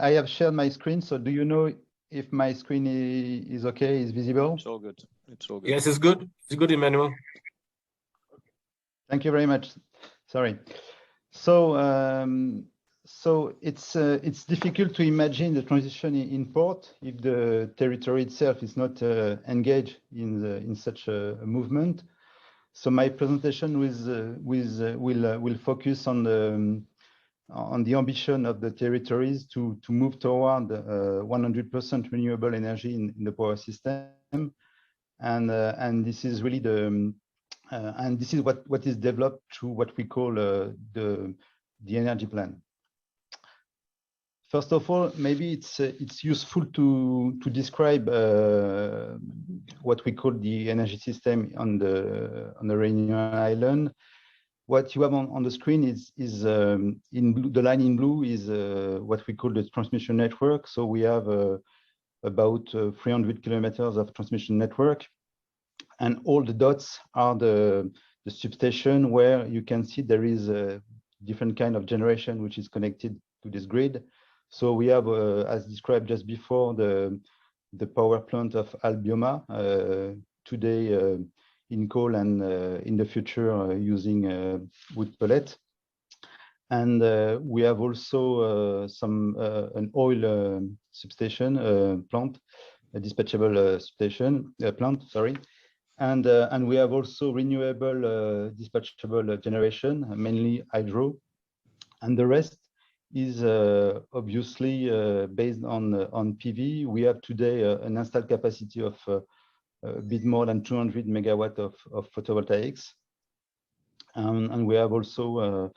I have shared my screen, so do you know if my screen is okay, is visible? It's all good. It's all good. Yes, it's good. It's good, Emmanuel. Thank you very much. Sorry. So it's difficult to imagine the transition in port if the territory itself is not engaged in such a movement. So my presentation will focus on the ambition of the territories to move toward 100% renewable energy in the power system, and this is really and this is what is developed through what we call the energy plan. First of all, maybe it's useful to describe what we call the energy system on the Réunion Island. What you have on the screen is in blue, the line in blue is what we call the transmission network. So we have about 300 kilometers of transmission network, and all the dots are the substation where you can see there is a different kind of generation which is connected to this grid. So we have, as described just before, the power plant of Albioma, today in coal and in the future using wood pellet. And we have also an oil substation plant, a dispatchable substation plant, sorry. And we have also renewable dispatchable generation, mainly hydro. And the rest is obviously based on PV. We have today an installed capacity of a bit more than 200 megawatt of photovoltaics, and we have also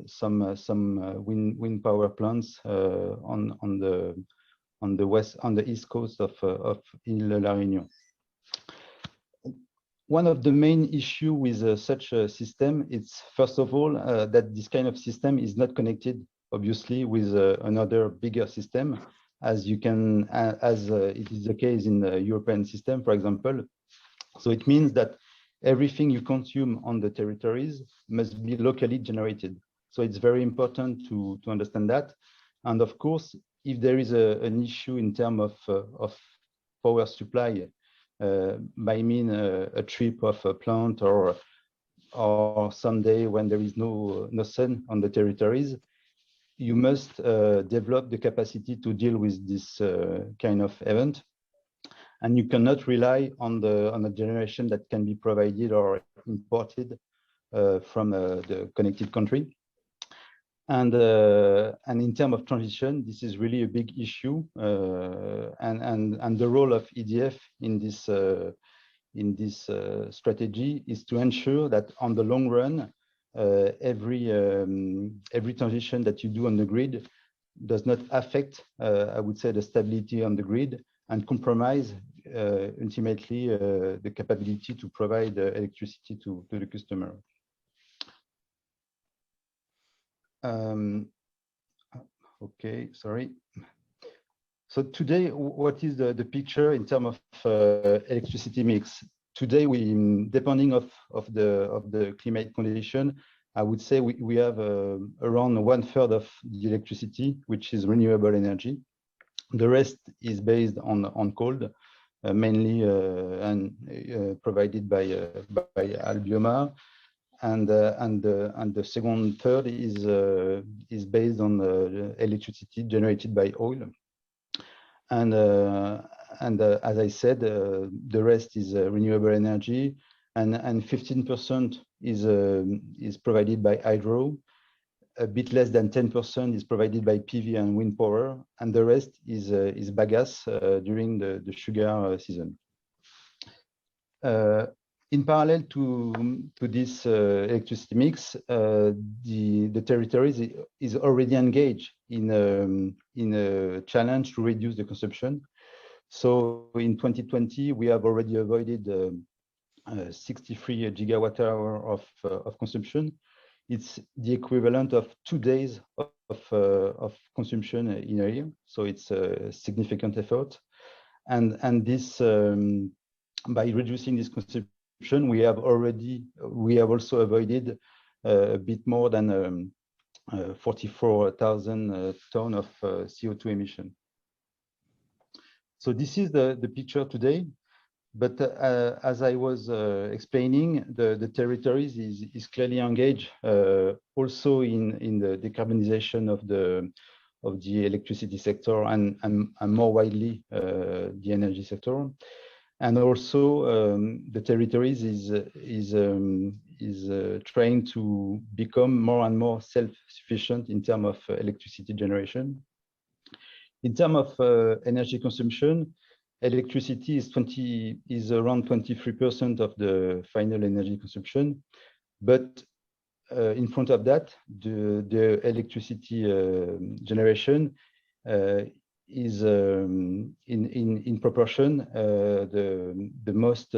some wind power plants on the east coast of Île La Réunion. One of the main issue with such a system is, first of all, that this kind of system is not connected, obviously, with another bigger system, as it is the case in the European system, for example. So it means that everything you consume on the territories must be locally generated. So it's very important to understand that. And of course, if there is an issue in terms of power supply, by mean a trip of a plant or someday when there is no sun on the territories, you must develop the capacity to deal with this kind of event, and you cannot rely on the generation that can be provided or imported from the connected country. And in terms of transition, this is really a big issue, and the role of EDF in this strategy is to ensure that on the long run, every transition that you do on the grid does not affect, I would say, the stability on the grid and compromise ultimately the capability to provide electricity to the customer. Okay, sorry. So today, what is the picture in terms of electricity mix? Today, depending of the climate condition, I would say we have around 1/3 of the electricity, which is renewable energy. The rest is based on coal, mainly and provided by Albioma. And the second third is based on electricity generated by oil, and as I said, the rest is renewable energy, and 15% is provided by hydro. A bit less than 10% is provided by PV and wind power, and the rest is bagasse during the sugar season. In parallel to this electricity mix, the territories is already engaged in a challenge to reduce the consumption. So in 2020, we have already avoided 63 gigawatt hour of consumption. It's the equivalent of 2 days of consumption in a year. So it's a significant effort, and this by reducing this consumption, we have also avoided a bit more than 44,000 tons of CO2 emission. So this is the picture today. But as I was explaining, the territories is clearly engaged also in the decarbonization of the electricity sector and more widely the energy sector. And also the territories is trying to become more and more self-sufficient in terms of electricity generation. In terms of energy consumption, electricity is around 23% of the final energy consumption, but in front of that, the electricity generation is in proportion the most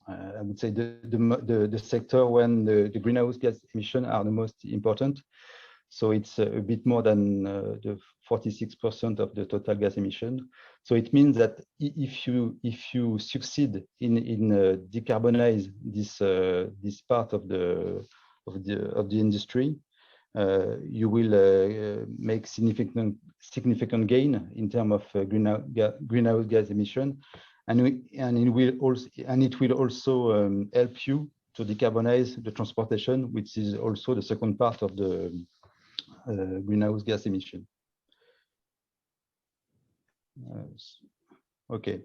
I would say the sector when the greenhouse gas emissions are the most important. So it's a bit more than the 46% of the total gas emission. So it means that if you succeed in decarbonize this part of the industry, you will make significant gain in terms of greenhouse gas emission, and it will also help you to decarbonize the transportation, which is also the second part of the greenhouse gas emission. Okay.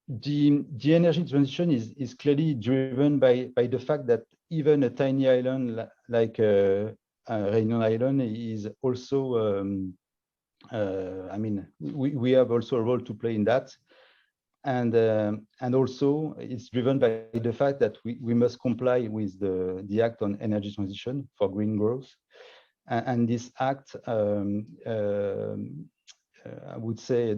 The energy transition is clearly driven by the fact that even a tiny island like Réunion Island is also, I mean, we have also a role to play in that. And also it's driven by the fact that we must comply with the Act on Energy Transition for Green Growth. And this act, I would say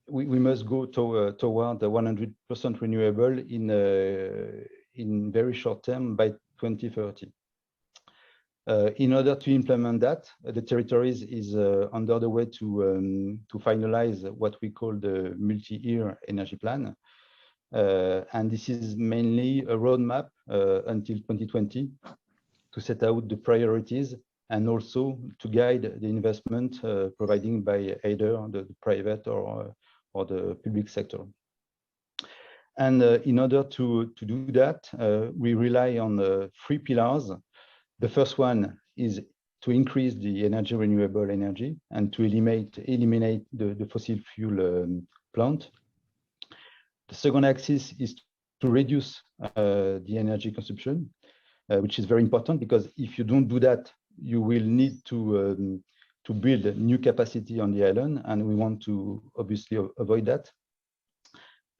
we must go toward the 100% renewable in very short term by 2030. In order to implement that, the territories is under the way to finalize what we call the multi-year energy plan. And this is mainly a roadmap until 2020 to set out the priorities and also to guide the investment providing by either the private or the public sector. And in order to do that, we rely on 3 pillars. The first one is to increase the renewable energy and to eliminate the fossil fuel plant. The second axis is to reduce the energy consumption, which is very important because if you don't do that, you will need to build new capacity on the island, and we want to obviously avoid that.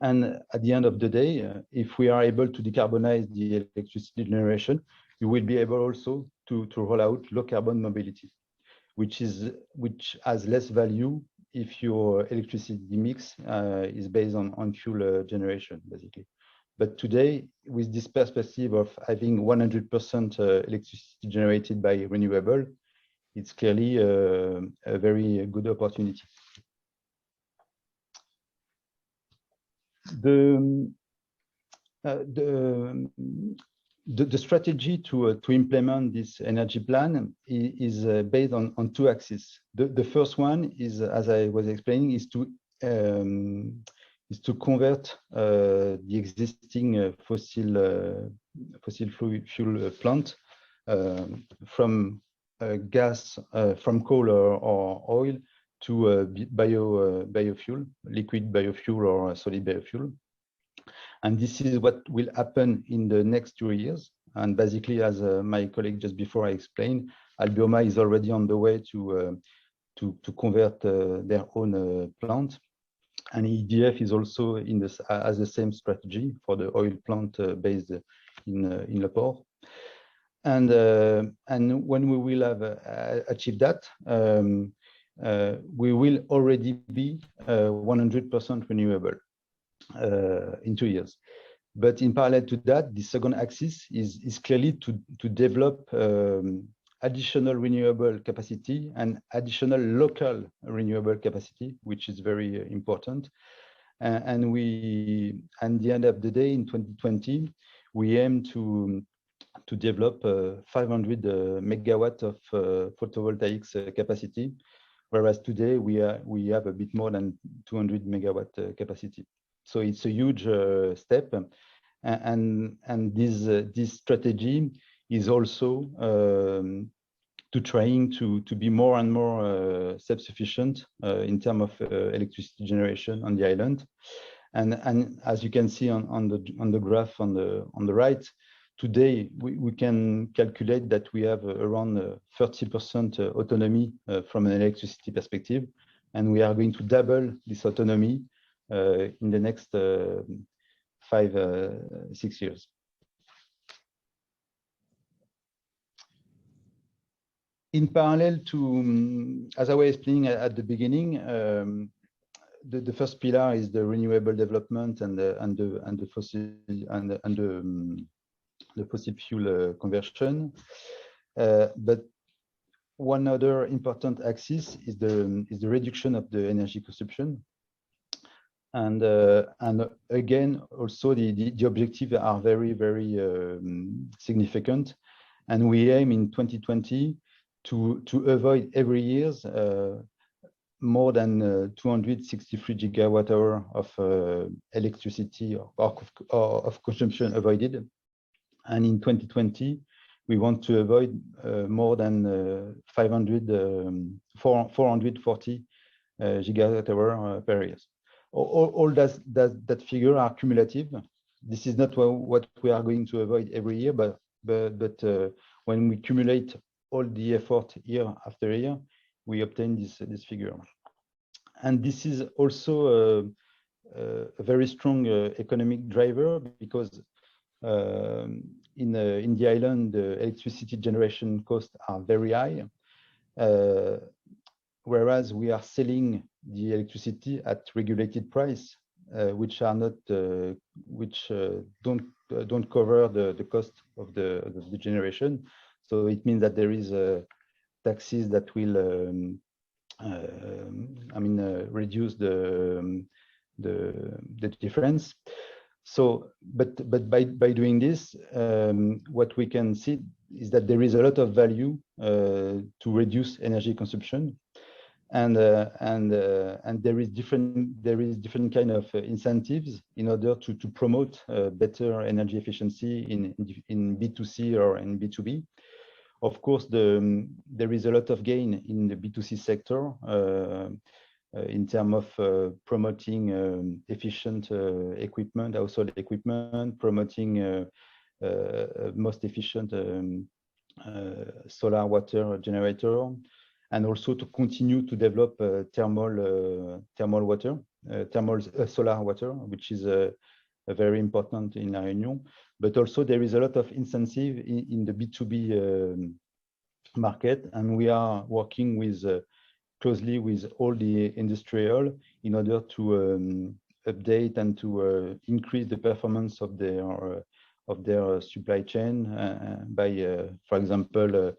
And at the end of the day, if we are able to decarbonize the electricity generation, you will be able also to roll out low carbon mobility, which has less value if your electricity mix is based on fuel generation, basically. But today, with this perspective of having 100% electricity generated by renewable, it's clearly a very good opportunity. The strategy to implement this energy plan is based on 2 axes. The first one is, as I was explaining, is to convert the existing fossil fuel plant from gas, from coal or oil to biofuel, liquid biofuel or solid biofuel. And this is what will happen in the next 2 years. And basically, as my colleague just before I explained, Albioma is already on the way to convert their own plant. And EDF is also has the same strategy for the oil plant based in Le Port. And when we will have achieved that, we will already be 100% renewable in 2 years. But in parallel to that, the second axis is clearly to develop additional renewable capacity and additional local renewable capacity, which is very important. And at the end of the day, in 2020, we aim to to develop 500 megawatt of photovoltaics capacity, whereas today we have a bit more than 200 megawatt capacity. So it's a huge step, and this strategy is also to trying to be more and more self-sufficient in terms of electricity generation on the island. And as you can see on the graph on the right, today we can calculate that we have around 30% autonomy from an electricity perspective, and we are going to double this autonomy in the next 5-6 years. In parallel to, as I was explaining at the beginning, the first pillar is the renewable development and the fossil fuel conversion. But one other important axis is the reduction of the energy consumption. And again, also the objectives are very, very significant. And we aim in 2020 to avoid every year more than 263 gigawatt hour of electricity or of consumption avoided. And in 2020, we want to avoid more than 440 gigawatt hour per year. All that figure are cumulative. This is not what we are going to avoid every year, but when we accumulate all the effort year after year, we obtain this figure. And this is also a very strong economic driver, because in the island, the electricity generation costs are very high, whereas we are selling the electricity at regulated price, which are not which don't cover the cost of the generation. So it means that there is taxes that will reduce the difference. So, but by doing this, what we can see is that there is a lot of value to reduce energy consumption, and there is different kind of incentives in order to promote better energy efficiency in B2C or in B2B. Of course, there is a lot of gain in the B2C sector in terms of promoting efficient equipment, household equipment, promoting most efficient solar water generator, and also to continue to develop thermal solar water, which is very important in La Réunion. But also there is a lot of incentive in the B2B market, and we are working with closely with all the industrial in order to update and to increase the performance of their supply chain by, for example,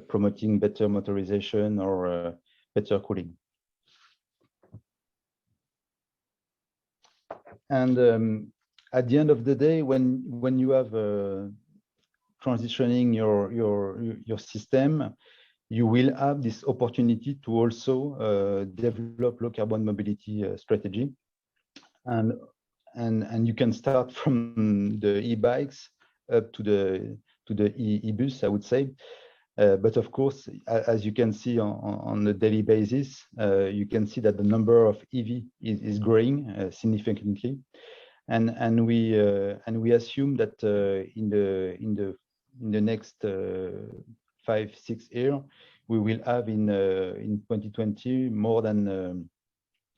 promoting better motorization or better cooling. And at the end of the day, when you have transitioning your system, you will have this opportunity to also develop low carbon mobility strategy, and you can start from the e-bikes up to the e-bus, I would say. But of course, as you can see on a daily basis, you can see that the number of EV is growing significantly, and we assume that in the next 5-6 years, we will have in 2020 more than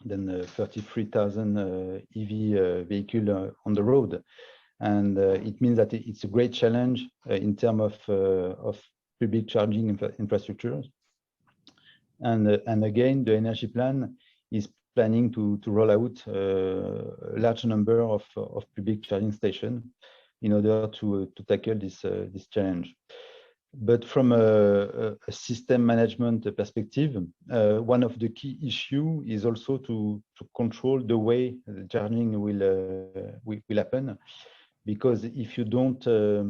33,000 EV vehicle on the road, and it means that it's a great challenge in terms of public charging infrastructure. And again, the energy plan is planning to roll out a large number of public charging stations in order to tackle this challenge. But from a system management perspective, one of the key issues is also to control the way the charging will happen, because if you don't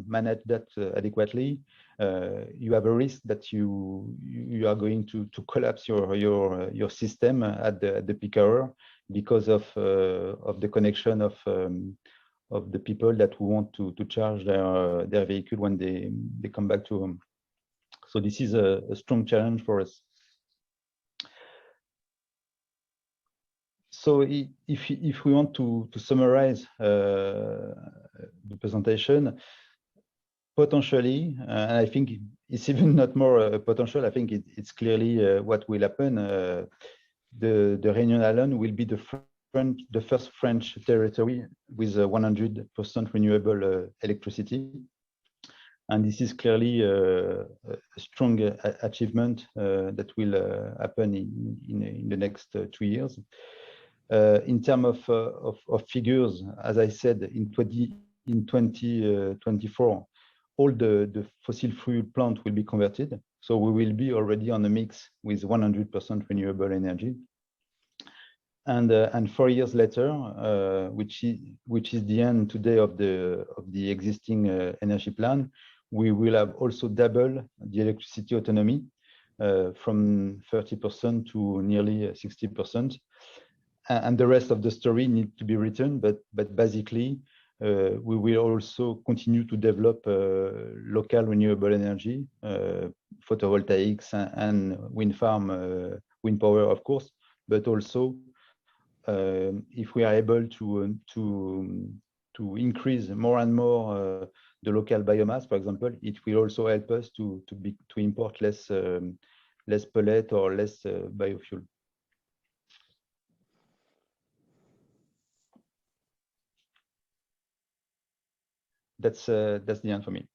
manage that adequately, you have a risk that you are going to collapse your system at the peak hour because of the connection of the people that want to charge their vehicle when they come back to home. So this is a strong challenge for us. So if we want to summarize the presentation, potentially, and I think it's even not more potential, I think it's clearly what will happen. The Réunion Island will be the first French territory with 100% renewable electricity. And this is clearly a strong achievement that will happen in the next 2 years. In terms of figures, as I said, in 2024, all the fossil fuel plant will be converted. So we will be already on a mix with 100% renewable energy. And 4 years later, which is the end today of the existing energy plan, we will have also double the electricity autonomy from 30% to nearly 60%. And the rest of the story needs to be written, but basically, we will also continue to develop local renewable energy, photovoltaics and wind farm, wind power, of course, but also if we are able to increase more and more the local biomass, for example, it will also help us to import less pellet or less biofuel. That's the end for me.